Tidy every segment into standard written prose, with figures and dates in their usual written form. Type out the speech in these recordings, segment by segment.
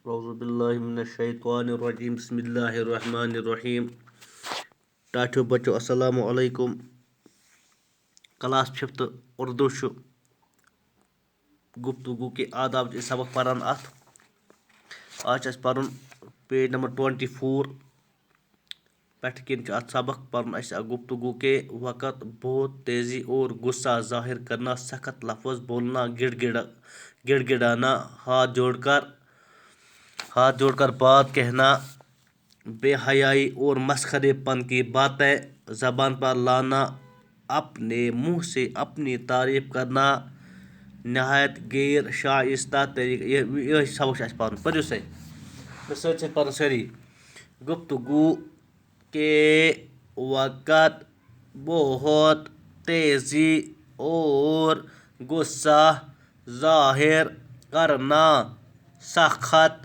اعوذ باللہ من الشیطان الرجیم بسم اللہ الرحمن الرحیم ٹاٹھیو بچو السلام علیکم کلاس 5 اردو گفتگو کے آداب سبق پران آج پرن پیج نمبر 24 پٹھ کن سبق پرن گفتگو کے وقت بہت تیزی اور غصہ ظاہر کرنا، سخت لفظ بولنا، گڑ گڑانا، ہاتھ جوڑ کر بات کہنا، بے حیائی اور مسخرے پن کی باتیں زبان پر لانا، اپنے منہ سے اپنی تعریف کرنا، نہایت غیر شائستہ طریقہ یہ سبق پرن پٔرِو سا سۭتۍ پرن سٲری گفتگو کے وقت بہت تیزی اور غصہ ظاہر کرنا، سخت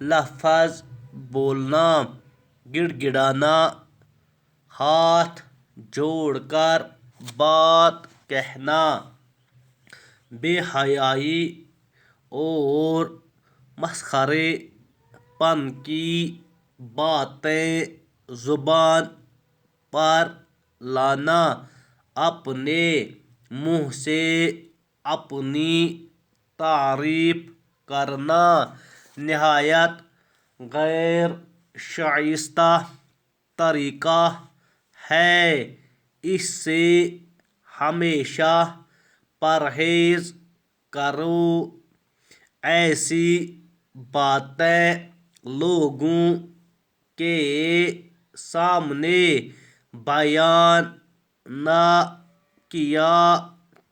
لفظ بولنا، گڑ گڑانا، ہاتھ جوڑ کر بات کہنا، بے حیائی اور مسخرے پن کی باتیں زبان پر لانا، اپنے منہ سے اپنی تعریف کرنا، نہایت غیر شائستہ طریقہ ہے، اس سے ہمیشہ پرہیز کرو، ایسی باتیں لوگوں کے سامنے بیان نہ کیا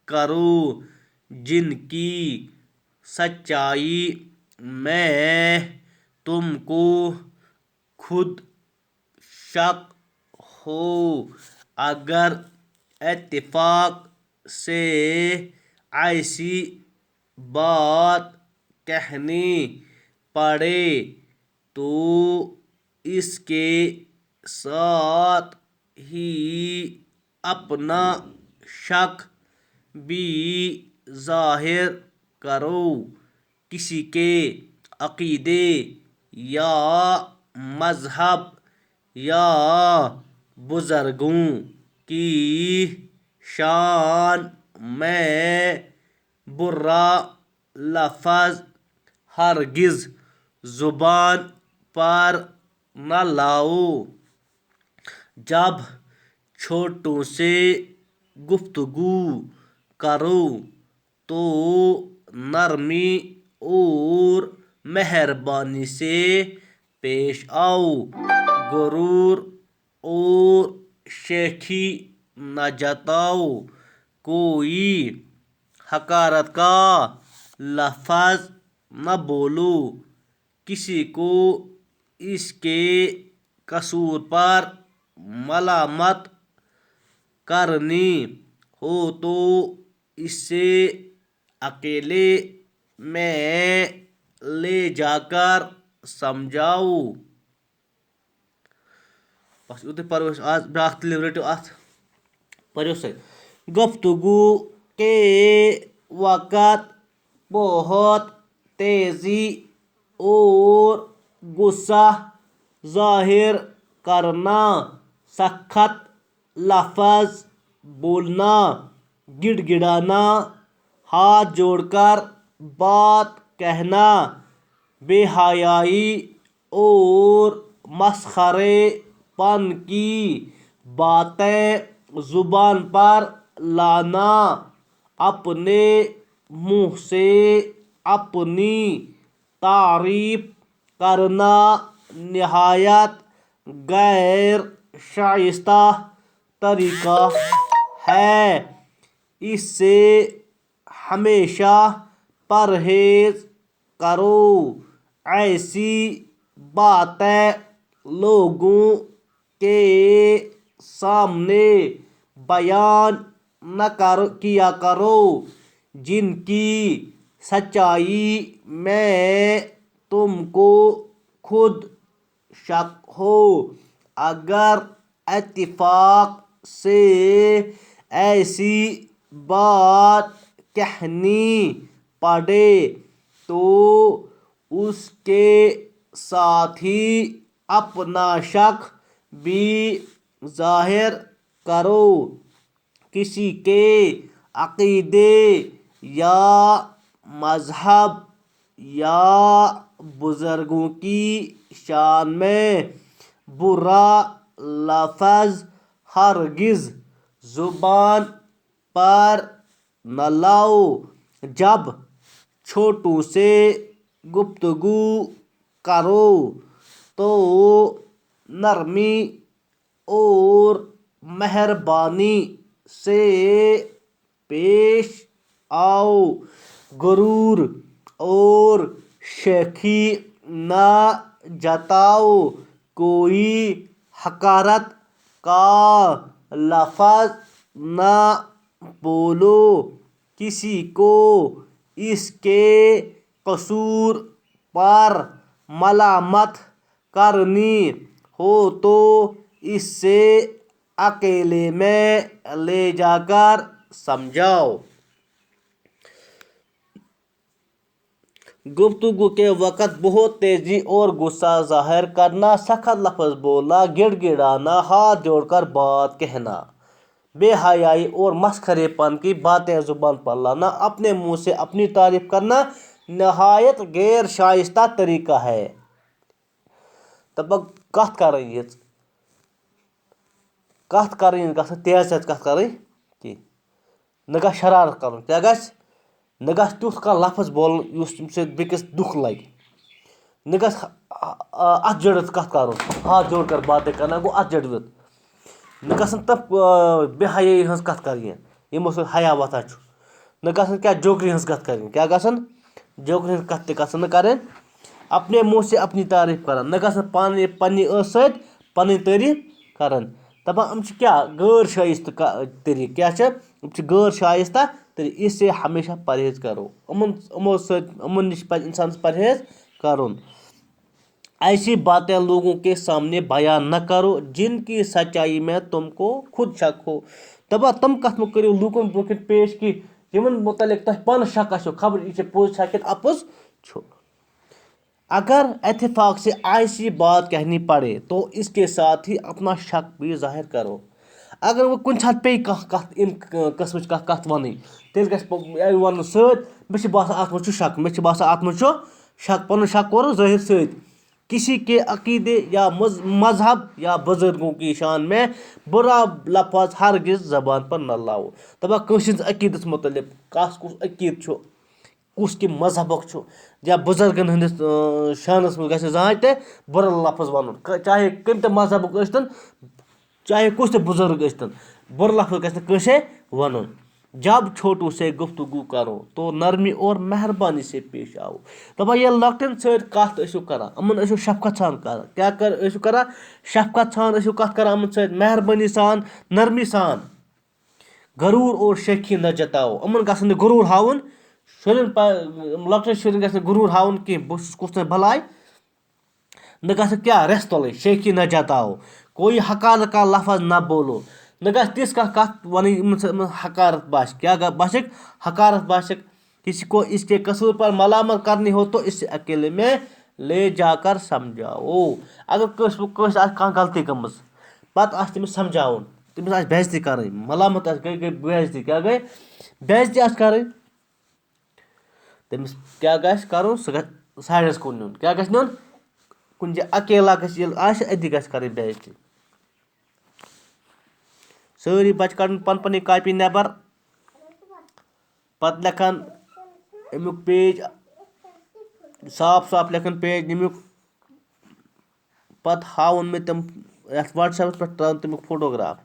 کرو جن کی سچائی میں تم کو خود شک ہو، اگر اتفاق سے ایسی بات کہنی پڑے تو اس کے ساتھ ہی اپنا شک بھی ظاہر کرو، کسی کے عقیدے یا مذہب یا بزرگوں کی شان میں برا لفظ ہرگز زبان پر نہ لاؤ، جب چھوٹوں سے گفتگو کرو تو نرمی اور مہربانی سے پیش آؤ، غرور اور شیخی نہ جتاؤ، کوئی حقارت کا لفظ نہ بولو، کسی کو اس کے قصور پر ملامت کرنی ہو تو اسے اکیلے میں لے جا کر سمجھاؤ۔ گفتگو کے وقت بہت تیزی اور غصہ ظاہر کرنا، سخت لفظ بولنا، گڑ گڑانا، ہاتھ جوڑ کر بات کہنا، بے حیائی اور مسخرے پن کی باتیں زبان پر لانا، اپنے منہ سے اپنی تعریف کرنا، نہایت غیر شائستہ طریقہ ہے، اس سے ہمیشہ پرہیز کرو، ایسی باتیں لوگوں کے سامنے بیان نہ کیا کرو جن کی سچائی میں تم کو خود شک ہو، اگر اتفاق سے ایسی بات کہنی پڑے تو اس کے ساتھ ہی اپنا شک بھی ظاہر کرو. کسی کے عقیدے یا مذہب یا بزرگوں کی شان میں برا لفظ ہرگز زبان پر نہ لاؤ. جب چھوٹوں سے گفتگو کرو تو نرمی اور مہربانی سے پیش آؤ. غرور اور شیخی نہ جتاؤ. کوئی حقارت کا لفظ نہ بولو. کسی کو اس کے قصور پر ملامت کرنی ہو تو اس سے اکیلے میں لے جا کر سمجھاؤ. گفتگو کے وقت بہت تیزی اور غصہ ظاہر کرنا، سخت لفظ بولنا، گڑ گڑانا، ہاتھ جوڑ کر بات کہنا، بے حیائی اور مسخرے پن کی باتیں زبان پر لانا، اپنے منہ سے اپنی تعریف کرنا نہایت غیر شائستہ طریقہ ہے. کتھ کرٕنۍ گژھِ تیز کتھ کرٕنۍ کینٛہہ، نہ گژھِ شرارت کرُن. کیٛاہ گژھِ؟ نہ گژھِ تیُتھ کانٛہہ لفظ بولُن یُس تَمہِ سۭتۍ بیٚکِس دُکھ لگہِ. نہ گژھِ اَتھ جٔڑِتھ کَتھ کَرُن، ہاتھ جوڑ کر باتیں کرنا گوٚو اَتھ جٔڑوِتھ. نہ گژھن تِم بے حیٲیی ہٕنٛز کَتھ کَرٕنۍ یِمو سۭتۍ حیا وۄتھان چھُ. نہ گژھن کیٛاہ جوکری ہٕنٛز کَتھ کَرٕنۍ. کیٛاہ گژھن؟ جوکری ہٕنٛز کَتھ تہِ گژھن نہٕ کَرٕنۍ. اپنے منہ سے اپنی تعریف کرن. نہ گژھن پنٛنہِ ٲسہٕ سۭتۍ پنٕنۍ تعریف کرن. دَپان یِم چھِ کیٛاہ غٲر شائستہ طریٖقہٕ. کیٛاہ چھِ؟ یِم چھِ غٲر شائستہ طریٖقہٕ. اس سے ہمیشہ پرہیز کرو. یِمن نِش پَزِ اِنسانَس پرہیز کرُن. ایسی باتیں لوگوں کے سامنے بیان نہ کرو جن کی سچائی میں تم کو خود شک ہو. دَپان تِم کَتھ مہٕ کٔرِو لوٗکن برونٛہہ کَنہِ پیش کینٛہہ یِمن متعلق تۄہہِ پانَس شک آسیو خبر یہِ چھِ پوٚز چھا کِنہٕ اَپُز چھُ. اگر اتفاق سے ایسی بات کہنی پڑے تو اس کے ساتھ ہی اپنا شک بھی ظاہر کرو. اگر وۄنۍ کُنہِ ساتہٕ پیٚیہِ کانٛہہ کَتھ اَمہِ قٕسمٕچ کَتھ وَنٕنۍ تیٚلہِ گژھِ وَنُن سۭتۍ مےٚ چھِ باسان اَتھ منٛز چھُ شک، مےٚ چھِ باسان اَتھ منٛز چھُ شک. پَنُن شک کوٚرُن ظٲہِر سۭتۍ. کسی کے عقیدے یا مذہب یا بزرگوں کی شان میں برا لفظ ہرگز زبان پر نہ لاؤ. دَپان کٲنٛسہِ ہِنٛدِس عقیٖدَس متعلق کَس کُس عقیٖدٕ چھُ، کُس کَمہِ مذہبُک چھُ یا بُزرگن ہٕنٛدِس شانَس منٛز گژھِ نہٕ زٕہٕنۍ تہِ بُرٕ لفظ وَنُن. چاہے کٔمۍ تہِ مذہبُک ٲسۍتن، چاہے کُس تہِ بُزرگ ٲسۍتن، بُرٕ لفظ گژھِ نہٕ کٲنٛسے وَنُن. جب چھوٹوں سے گفتگو کرو تو نرمی اور مہربانی سے پیش آؤ. دَپان ییٚلہِ لۄکٹٮ۪ن سۭتۍ کَتھ ٲسِو کران یِمن ٲسِو شفقت سان کران. کیٛاہ ٲسِو کران؟ شفقت سان ٲسِو کَتھ کران یِمن سۭتۍ، مہربٲنی سان، نرمی سان. غروٗر اور شیخی نہ جتاؤ. یِمن گژھن نہٕ غروٗر ہاوُن. شُرٮ۪ن لۄکٹٮ۪ن شُرٮ۪ن گژھِ نہٕ غروٗر ہاوُن کینٛہہ بہٕ چھُس کُس تانۍ بلاے. نہ گژھِ کیٛاہ رٮ۪س تُلٕنۍ. شیخی نہ جتاؤ. کوئی حقارت کا لفظ نہ بولو. نہ گژھِ تِژھ کانٛہہ کَتھ وَنٕنۍ یِمن سۭتۍ حقارت باسہِ. کیٛاہ باسٮ۪کھ؟ حقارت باسٮ۪کھ. کسی کو اس کے قصور پر ملامت کرنی ہو تو اس سے اکیلے میں لے جا کر سمجھاؤ. اگر کٲنٛسہِ آسہِ کانٛہہ غلطی گٔمٕژ پَتہٕ آسہِ تٔمِس سمجھاوُن، تٔمِس آسہِ بے عزتی کَرٕنۍ، ملامت آسہِ گٔے بے عزتی. کیٛاہ گٔے؟ بے عزتی آسہِ کَرٕنۍ. تٔمِس کیٛاہ گژھِ کَرُن؟ سُہ گژھِ سایڈَس کُن نیُن. کیٛاہ گژھِ نیُن؟ کُنہِ جایہِ اکیلا گژھِ ییٚلہِ آسہِ أتی گژھِ کَرٕنۍ بے عزتی. سٲری بَچہِ کَڑن پَنٕنۍ پَنٕنۍ کاپی نٮ۪بر پَتہٕ لیکھان اَمیُک پیج صاف صاف لیکھان پیج اَمیُک پَتہٕ ہاوُن مےٚ تِم یَتھ وَٹسیپَس پٮ۪ٹھ ترٛاوُن تَمیُک فوٹوگراف.